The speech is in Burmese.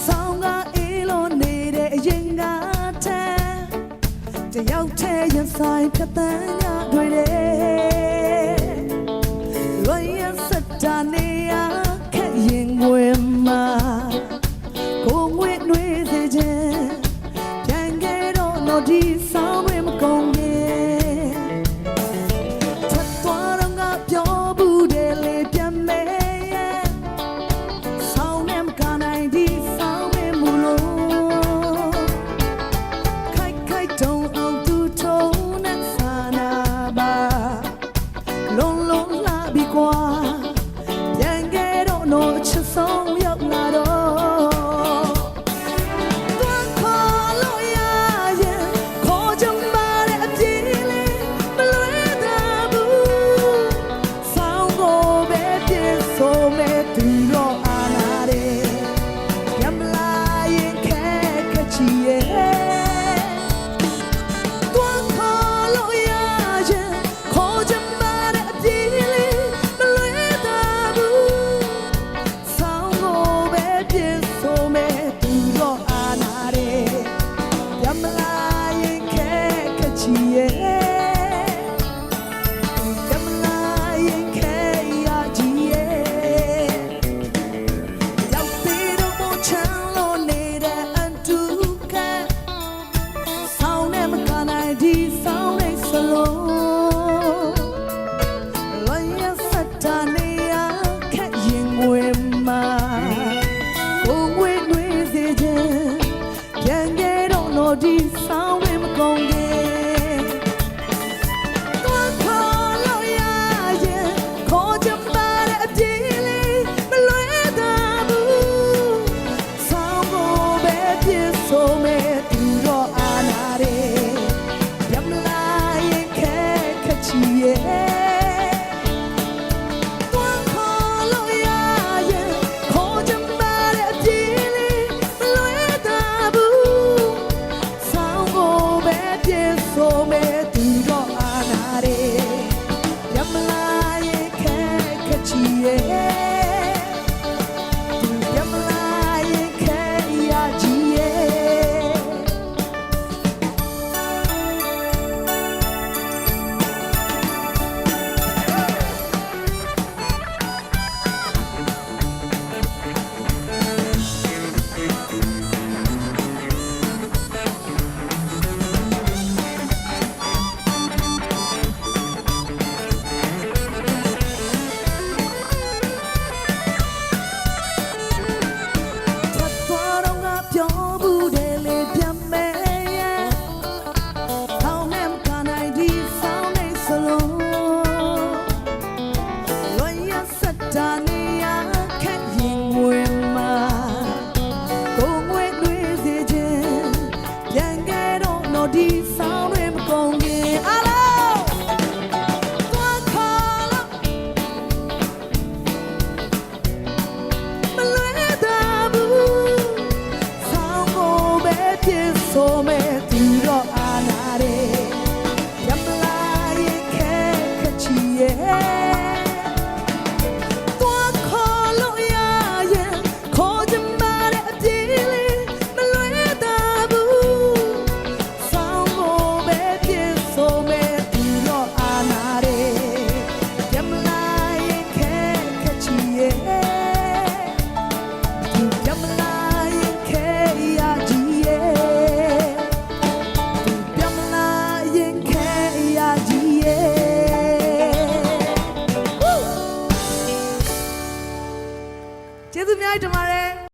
ဆောင်ကအေးလို့နေတဲ့အရင်ကတည်းတယောက်တည်းရင်ဆိုင်ဖြတ်တန်းရတွေ့တယ်လွန်ရစတာနေရခက်ရင်ဝင်မှာကိုငွေနှွေးစေခြင်းပြန်ခဲ့တော့တော့ဒီဆောင်တွေမကုန်ခင်ထပ်သွားတော့ငါပြောဘူးတယ်လေပြန်မယ်ဆောင်နဲ့မကနိုင်ဒီဆောင်တွေမူလို့ခိုက်ခိုက်တုံအောင်သူထုံးနဲ့စာနာပါလုံးလုံးလာပြီကွာပြန်ခဲ့တော့တော့ချစ်ဆုံးရောက်လာတော့ဒီဆောင်တွေမကုန်ခင်သွားခေါ်လို့ရရင်ခေါ်ချင်ပါတဲ့အပြေးလေးမလွဲတာဘူးဆောင်ကိုပဲပြည့်စုံမဲ့သူတော့အာနာတယ်ရမလာရင်ခဲခချီရဲ့ဒီဆောင်တွေမကုန်ခင်အားလုံးသွားခေါ်လို့မလွဲတာဘူးဆောင်ကိုပဲပြည့်စုံမဲ့သူတော့အာနာတယ်ရမလာရင်ခဲခချီရဲ့ကျေးဇူးများတင်ပါတယ်